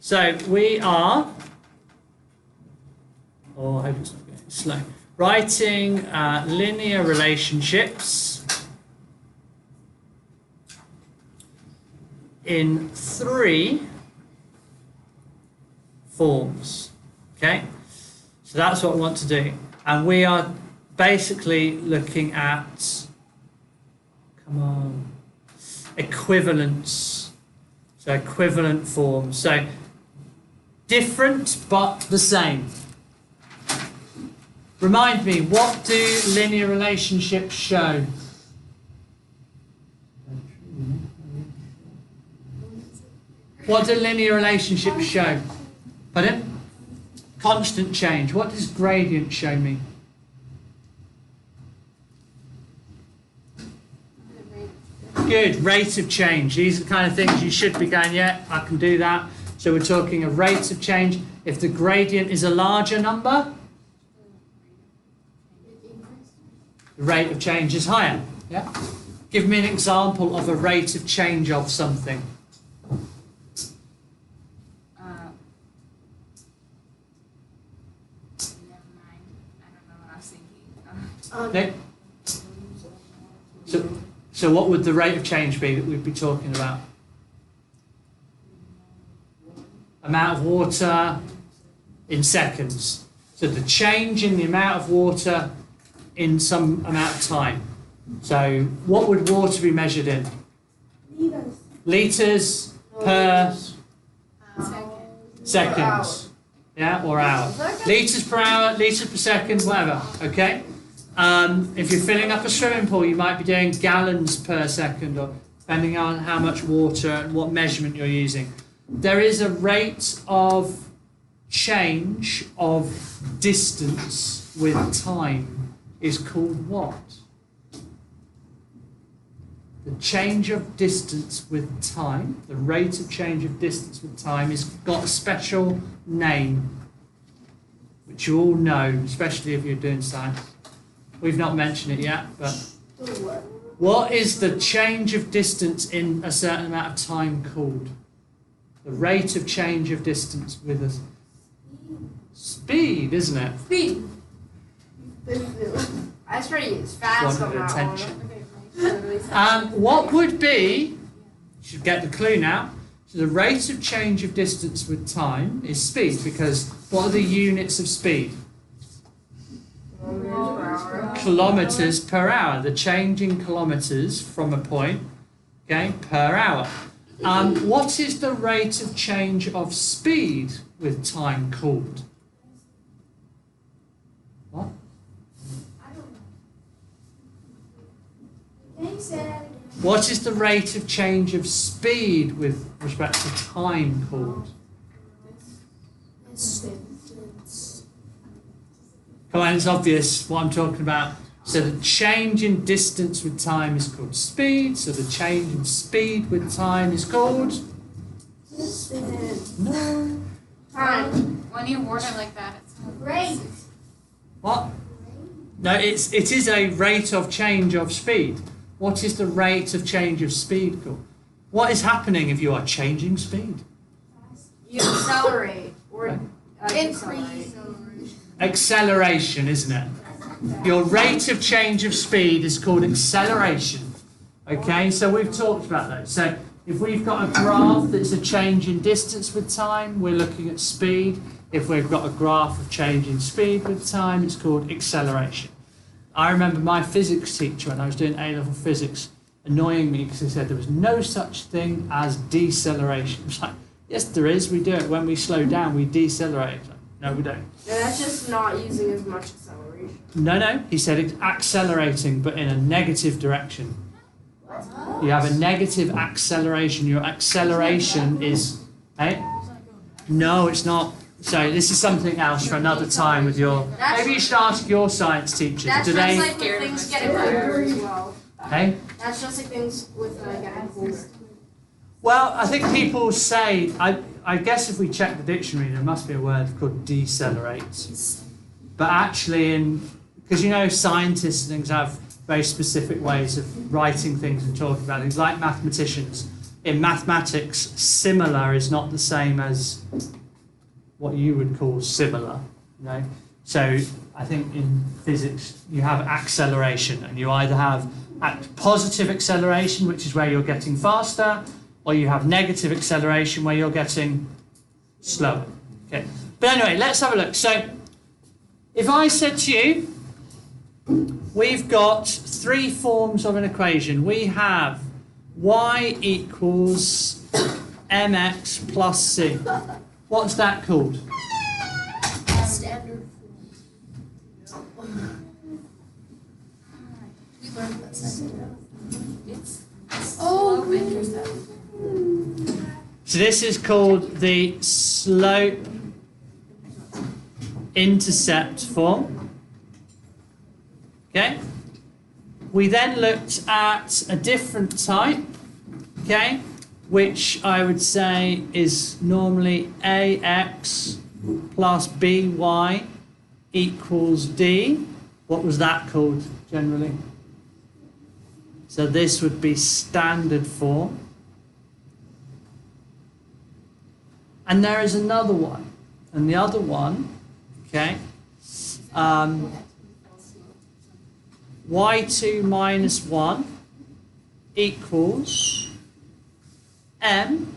So we are, oh, I hope it's not getting slow, writing linear relationships in 3 forms. Okay, so that's what we want to do, and we are basically looking at, come on, equivalence. So equivalent forms. So different but the same. Remind me, what do linear relationships show? What do linear relationships show? Pardon? Constant change. What does gradient show me? Good, rate of change. These are the kind of things you should be going, yeah, I can do that. So we're talking a rate of change. If the gradient is a larger number, the rate of change is higher. Yeah? Give me an example of a rate of change of something. Nick? So what would the rate of change be that we'd be talking about? Amount of water in seconds. So the change in the amount of water in some amount of time. So what would water be measured in? Liters. Litres per seconds. Yeah, or hour. Litres per hour, litres per second, whatever. Okay? If you're filling up a swimming pool, you might be doing gallons per second, or depending on how much water and what measurement you're using. There is a rate of change of distance with time is called what? The change of distance with time, the rate of change of distance with time, has got a special name, which you all know, especially if you're doing science. We've not mentioned it yet, but what is the change of distance in a certain amount of time called? The rate of change of distance with a speed, isn't it? Speed. That's pretty fast on that attention. What would be, you should get the clue now, so the rate of change of distance with time is speed, because what are the units of speed? Kilometres per hour. The change in kilometres from a point, okay, per hour. What is the rate of change of speed with time called? What? I don't know. Can you say that again? What is the rate of change of speed with respect to time called? Come on, it's obvious what I'm talking about. So the change in distance with time is called speed. So the change in speed with time is called? No. Time. When you word it like that, it's Rate. What? No, it is a rate of change of speed. What is the rate of change of speed called? What is happening if you are changing speed? You accelerate or Okay. increase. Acceleration, isn't it? Your rate of change of speed is called acceleration. Okay, so we've talked about those. So if we've got a graph that's a change in distance with time, we're looking at speed. If we've got a graph of change in speed with time, it's called acceleration. I remember my physics teacher when I was doing A-level physics annoying me because he said there was no such thing as deceleration. It was like, yes, there is. We do it. When we slow down, we decelerate. Like, no, we don't. No, that's just not using as much acceleration. No, he said it's accelerating, but in a negative direction. You have a negative acceleration. Your acceleration is, eh? No, it's not. So this is something else for another time with your. Maybe you should ask your science teachers. That's Do just they? like when things get colder as well. Hey? That's just like things with getting colder. Well, I think people say. I guess if we check the dictionary, there must be a word called decelerate. But actually, because you know, scientists and things have very specific ways of writing things and talking about things, like mathematicians. in mathematics, similar is not the same as what you would call similar. You know? So I think in physics you have acceleration, and you either have positive acceleration, which is where you're getting faster, or you have negative acceleration where you're getting slower. Okay. But anyway, let's have a look. So if I said to you, we've got three forms of an equation. We have y equals mx plus c. What's that called? Standard form. We learned that second. It's Slope-Intercept. So this is called the Slope-Intercept Form. Okay. We then looked at a different type, okay, which I would say is normally ax plus by equals d. What was that called generally? So this would be standard form. And there is another one. And the other one, okay, y2 minus 1 equals m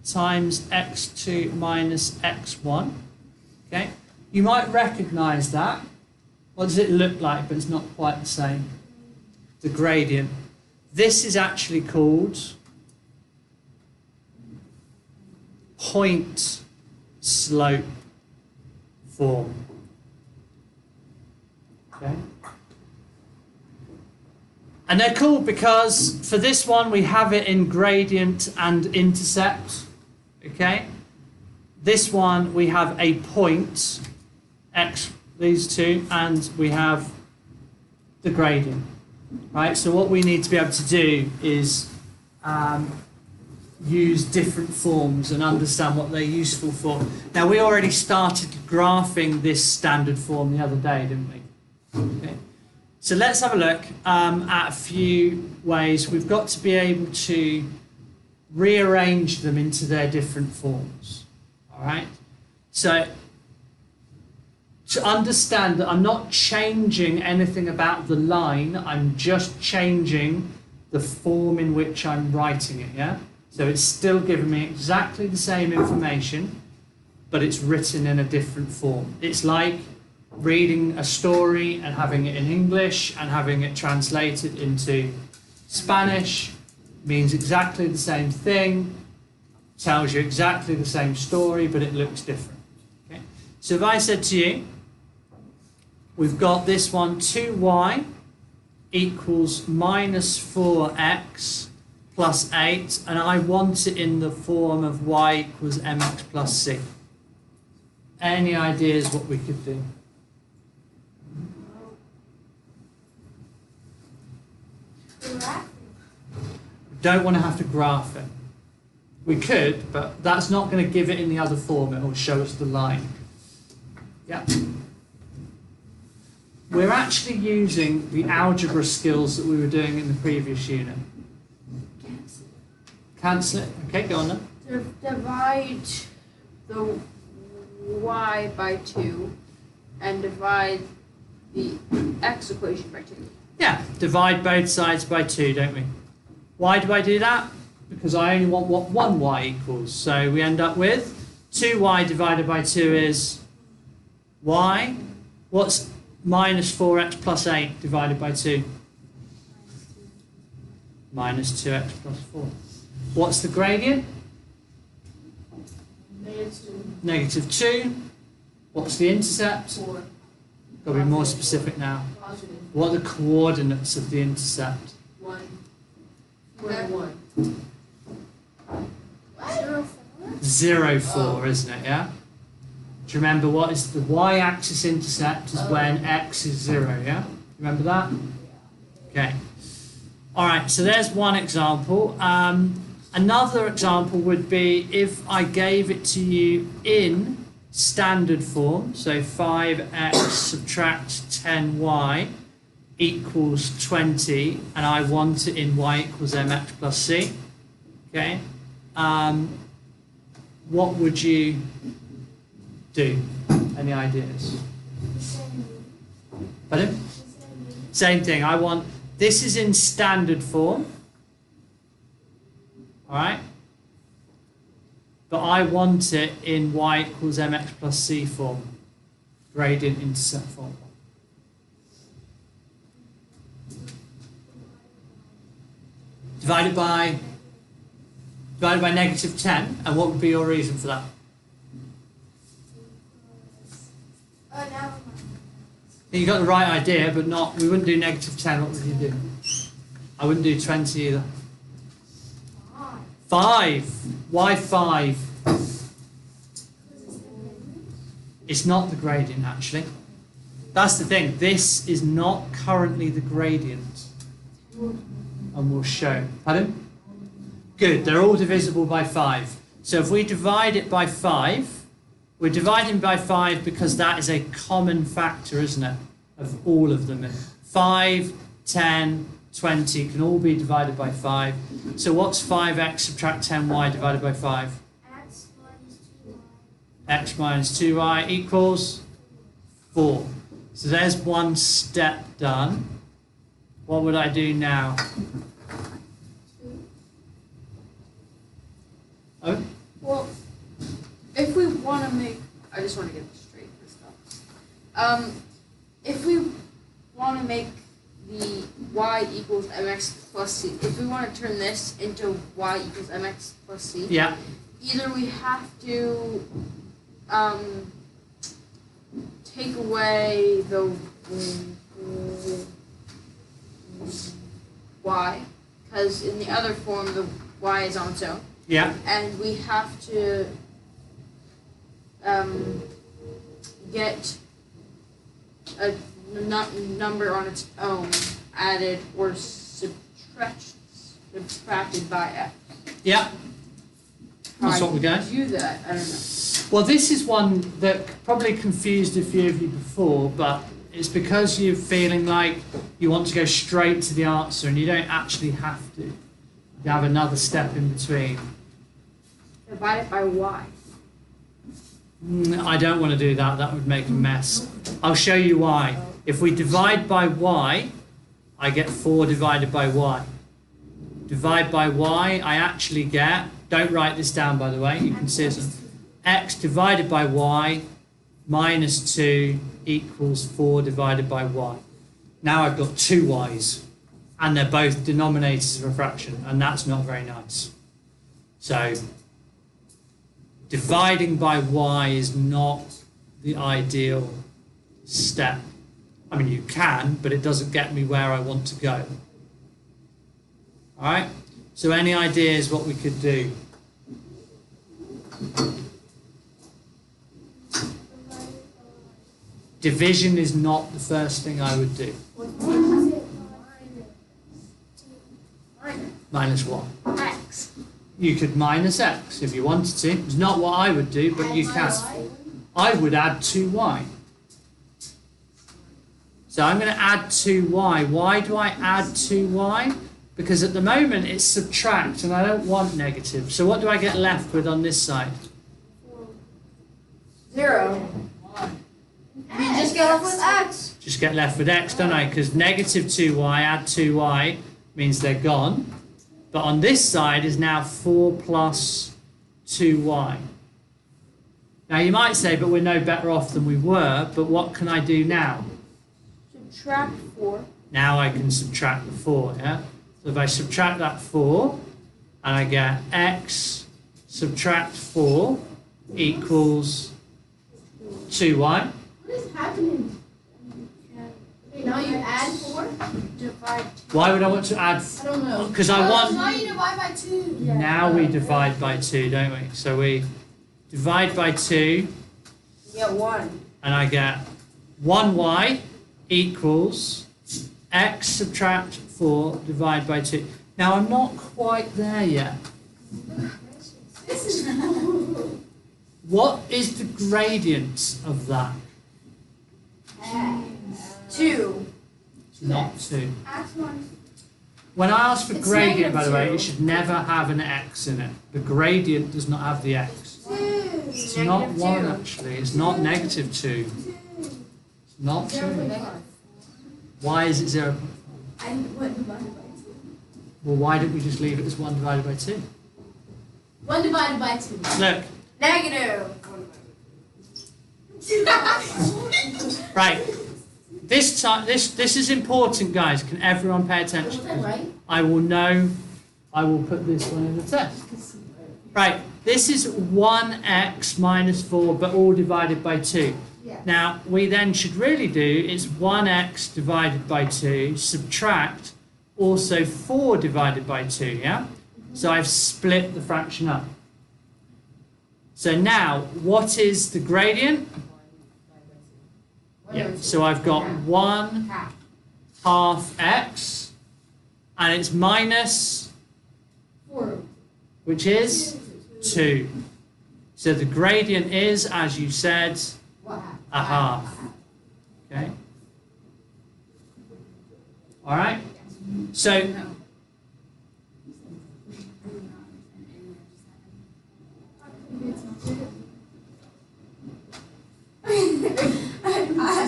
times x2 minus x1. Okay, you might recognize that. What does it look like? But it's not quite the same. The gradient. This is actually called point slope form. Okay. And they're called because for this one we have it in gradient and intercept. Okay. This one we have a point x, these two, and we have the gradient. Right. So what we need to be able to do is use different forms and understand what they're useful for. Now we already started graphing this standard form the other day, didn't we? Okay. So let's have a look at a few ways. We've got to be able to rearrange them into their different forms. All right. So to understand that I'm not changing anything about the line, I'm just changing the form in which I'm writing it. Yeah. So it's still giving me exactly the same information, but it's written in a different form. It's like reading a story and having it in English and having it translated into Spanish. Means exactly the same thing, tells you exactly the same story, but it looks different. Okay? So if I said to you, we've got this one, 2y equals minus 4x plus 8, and I want it in the form of y equals mx plus c. Any ideas what we could do? Don't want to have to graph it. We could, but that's not going to give it in the other form. It will show us the line. Yeah. We're actually using the algebra skills that we were doing in the previous unit. Cancel it. Okay, go on then. Divide the y by 2 and divide the x equation by 2. Yeah, divide both sides by 2, don't we? Why do I do that? Because I only want what 1y equals. So we end up with 2y divided by 2 is y. What's minus 4x plus 8 divided by 2? Minus 2x plus 4. What's the gradient? Negative 2. What's the intercept? 4. Got to be more specific now. Positive. What are the coordinates of the intercept? 1. 1. 0, 4, isn't it? Yeah. Do you remember what is the y-axis intercept? Is when x is 0. Yeah. Remember that? Okay. All right. So there's one example. Another example would be if I gave it to you in standard form, so 5x subtract 10y equals 20, and I want it in y equals mx plus c. Okay. What would you do? Any ideas? Pardon? Same thing. I want, this is in standard form. Alright? But I want it in y equals mx plus c form. Gradient intercept form. Divided by negative 10. And what would be your reason for that? You got the right idea, but not, we wouldn't do negative 10. What would you do? I wouldn't do 20 either. 5. Why 5? It's not the gradient, actually. That's the thing. This is not currently the gradient. And we'll show. Pardon? Good. They're all divisible by 5. So if we divide it by 5, we're dividing by 5 because that is a common factor, isn't it? Of all of them. 5, 10, 20 can all be divided by 5. So what's 5x subtract 10y divided by 5? X minus 2y equals 4. So there's one step done. What would I do now? Oh? Well, if we want to make, I just want to get this straight for stuff. If we want to make the y equals mx plus c, if we want to turn this into y equals mx plus c, Yeah. either we have to take away the y, because in the other form the y is on its own. Yeah. And we have to get a number on its own added or subtracted by x. Yeah. That's what we're going. How do you do that? I don't know. Well, this is one that probably confused a few of you before, but it's because you're feeling like you want to go straight to the answer and you don't actually have to. You have another step in between. Divide it by y. I don't want to do that. That would make a mess. I'll show you why. If we divide by y, I get 4 divided by y. Divide by y, I actually get, don't write this down by the way, you can see it, x divided by y minus 2 equals 4 divided by y. Now I've got 2 y's, and they're both denominators of a fraction, and that's not very nice. So, dividing by y is not the ideal step. I mean, you can, but it doesn't get me where I want to go. Alright? So any ideas what we could do? Division is not the first thing I would do. Minus what? X. You could minus x if you wanted to. It's not what I would do, but you can. I would add 2y. So I'm going to add 2y. Why do I add 2y? Because at the moment it's subtract and I don't want negative. So what do I get left with on this side? 0. You just get left with x. Just get left with x, don't I? Because negative 2y, add 2y, means they're gone. But on this side is now 4 plus 2y. Now you might say, but we're no better off than we were, but what can I do now? Subtract 4. Now I can subtract the 4, yeah? So if I subtract that 4, and I get x subtract 4 equals 2y. What is happening? Now you add 4? Divide. Why would I want to add? I don't know. Because I want. Now you divide by 2. Yeah. Now we divide by 2, don't we? So we divide by 2. You get 1. And I get 1y equals x subtract 4 divided by 2. Now I'm not quite there yet. This is What is the gradient of that? 2. It's not 2. When I ask for It's gradient, by the way, -2. it should never have an x in it. The gradient does not have the x. It's not 1 actually. It's not -2. It's not 2. Why is it 0.5? I went divided by 2. Well, why didn't we just leave it as 1 divided by 2? 1 divided by 2. Look, Negative. right. This time, this is important, guys. Can everyone pay attention? Was that right? I will know. I will put this one in the test. Right. This is 1x minus 4, but all divided by 2. Yeah. Now, we then should really do is 1x divided by 2, subtract also 4 divided by 2, yeah? So I've split the fraction up. So now, what is the gradient? Yeah, so I've got 1/2 x, and it's minus, 4. which is 2. So the gradient is, as you said, a half. Okay? All right? So,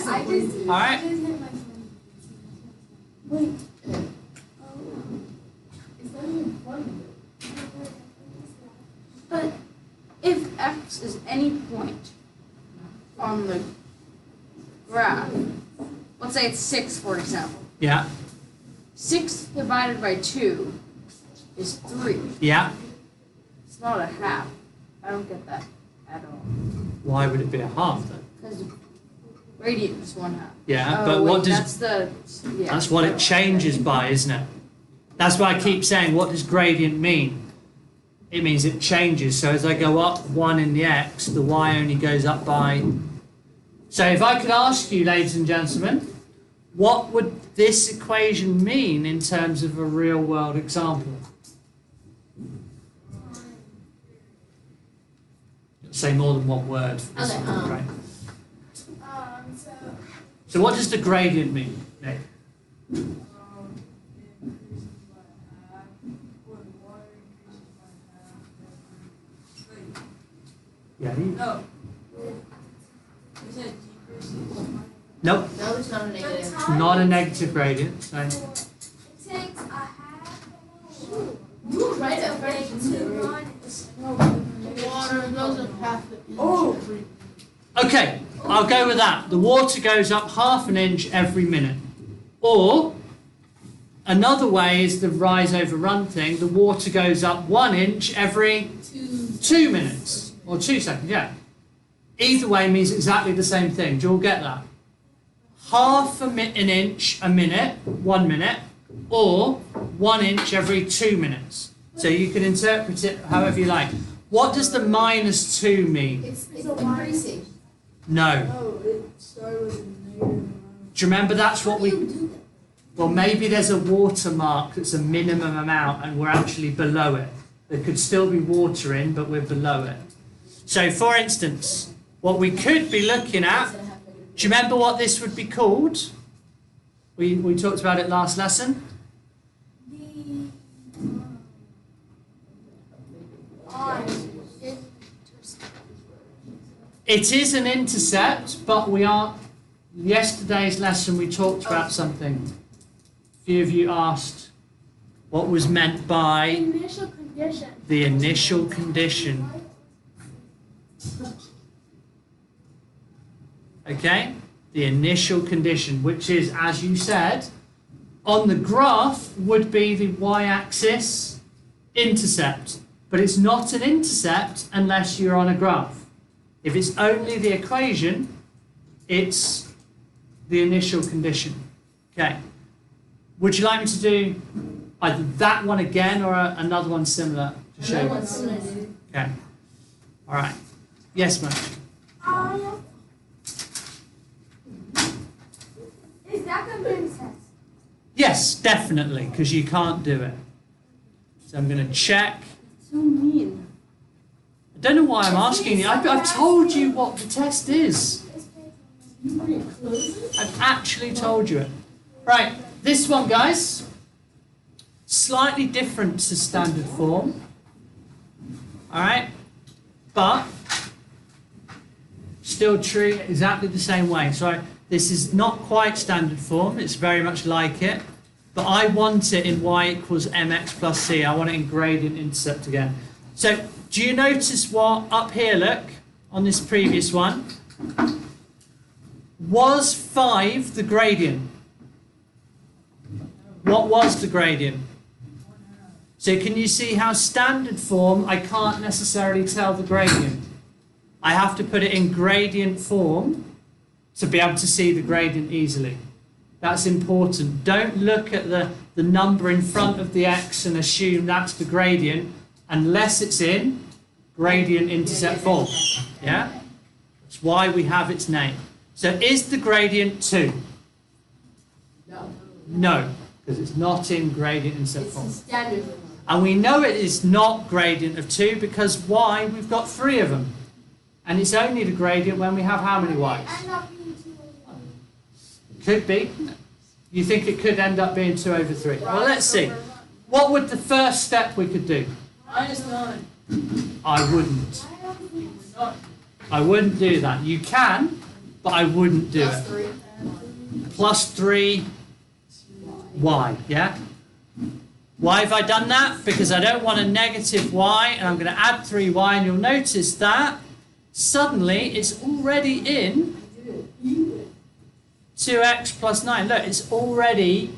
I just. all right? Wait. It's not even funny. But if x is any point on the graph, let's say it's 6, for example. Yeah, 6 divided by 2 is 3. yeah. It's not a half. I don't get that at all. Why would it be a half then? Because gradient is 1/2. Yeah, Oh, but what wait, does... That's what it changes by, isn't it? That's why I keep saying, what does gradient mean? It means it changes. So as I go up 1 in the x, the y only goes up by... So if I could ask you, ladies and gentlemen, what would this equation mean in terms of a real-world example? Say more than one word for this Okay, one, right? So. So what does the gradient mean, Nick? Yeah. No. You said decreases. Nope, No, it's not a negative. not a negative gradient. So It takes a half You were right at first. Water goes up half the inch. Oh. okay, I'll go with that. The water goes up 1/2 inch every minute. Or another way is the rise over run thing. The water goes up 1 inch every 2 minutes or 2 seconds. Yeah. Either way means exactly the same thing. Do you all get that? 1/2 an inch a minute, 1 minute, or 1 inch every 2 minutes. So you can interpret it however you like. What does the -2 mean? It's increasing. No. Oh, it started with a negative. Do you remember that's what we... do that? Well, maybe there's a watermark that's a minimum amount and we're actually below it. There could still be water in, but we're below it. So, for instance, what we could be looking at... Do you remember what this would be called? We talked about it last lesson. It is an intercept, but we are... Yesterday's lesson we talked about something. A few of you asked what was meant by initial condition. the initial condition. Okay? The initial condition, which is, as you said, on the graph would be the y-axis intercept. But it's not an intercept unless you're on a graph. If it's only the equation, it's the initial condition. Okay. Would you like me to do either that one again or another one similar to show you? Okay. All right. Yes, ma'am. Is that the main test? Yes, definitely, because you can't do it. So I'm going to check. So mean. I don't know why I'm asking you. I've told you what the test is. I've actually told you it. Right, this one, guys. Slightly different to standard form. Alright? But still treat it exactly the same way. So this is not quite standard form, it's very much like it, but I want it in y equals mx plus c. I want it in gradient intercept again. So do you notice what up here, look, on this previous one? Was 5 the gradient? What was the gradient? So can you see how standard form, I can't necessarily tell the gradient. I have to put it in gradient form to be able to see the gradient easily. That's important. Don't look at the number in front of the x and assume that's the gradient unless it's in gradient intercept form. Yeah? That's why we have its name. So is the gradient 2? No. No, because it's not in gradient intercept It's form. the standard form. And we know it is not gradient of 2 because y, we've got 3 of them. And it's only the gradient when we have how many y's? End up being 2 over 3. Could be. You think it could end up being 2 over 3? Well, let's see. What would the first step we could do? -9. I wouldn't. I wouldn't do that. You can, but I wouldn't do Plus it. 3. Plus 3 y, yeah? Why have I done that? Because I don't want a negative y, and I'm going to add 3y, and you'll notice that suddenly it's already in 2x plus 9. Look, it's already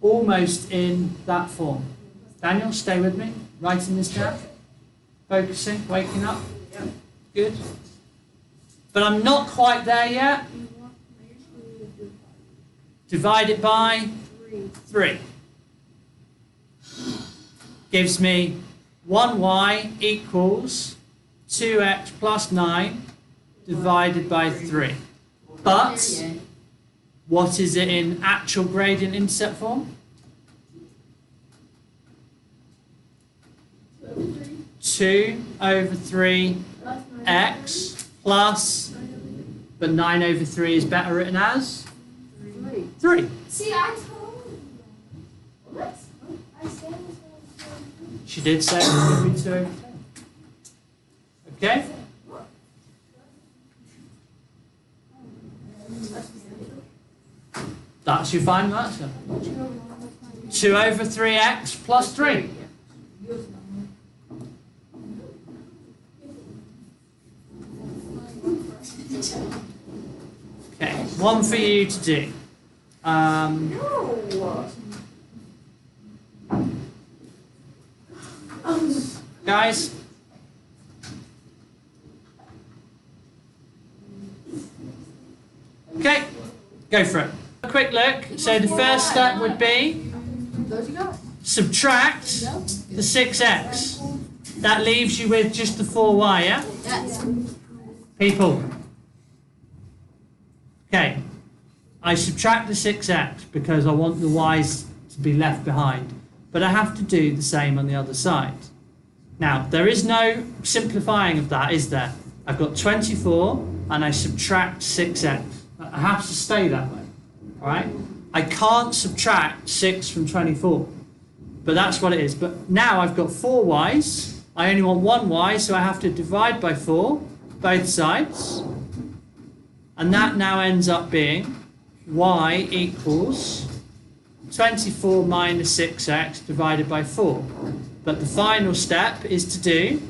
almost in that form. Daniel, stay with me. Writing this down. Focusing, waking up. Good. But I'm not quite there yet. Divide it by 3. Gives me 1y equals 2x plus 9 divided by 3. But what is it in actual gradient intercept form? 2 over 3 x plus, but 9 over 3 is better written as 3. See, I told you. What? I said it was She did say it would be 2 over 3. Okay? That's your final answer. 2 over 3x plus 3. Okay, one for you to do. Guys? Okay, go for it. A quick look. So the first step would be subtract the 6x. That leaves you with just the 4y, yeah? Yes. People. Okay. I subtract the 6x because I want the y's to be left behind. But I have to do the same on the other side. Now, there is no simplifying of that, is there? I've got 24 and I subtract 6x. I have to stay that way. Alright? I can't subtract 6 from 24. But that's what it is. But now I've got 4 y's. I only want 1 y, so I have to divide by 4, both sides. And that now ends up being y equals 24 minus 6x divided by 4. But the final step is to do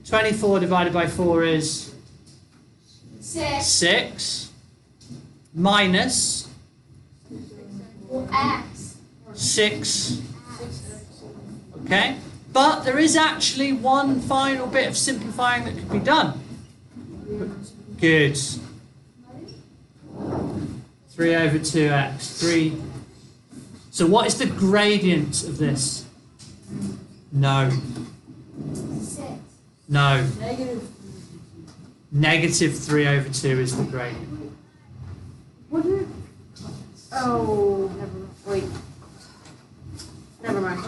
24 divided by 4 is 6 minus X. 6. Okay? But there is actually one final bit of simplifying that could be done. Good. 3 over 2x. 3. So what is the gradient of this? No. 6. No. -3. Negative 3 over 2 is the gradient. Would it? Oh, never. Wait. Never mind.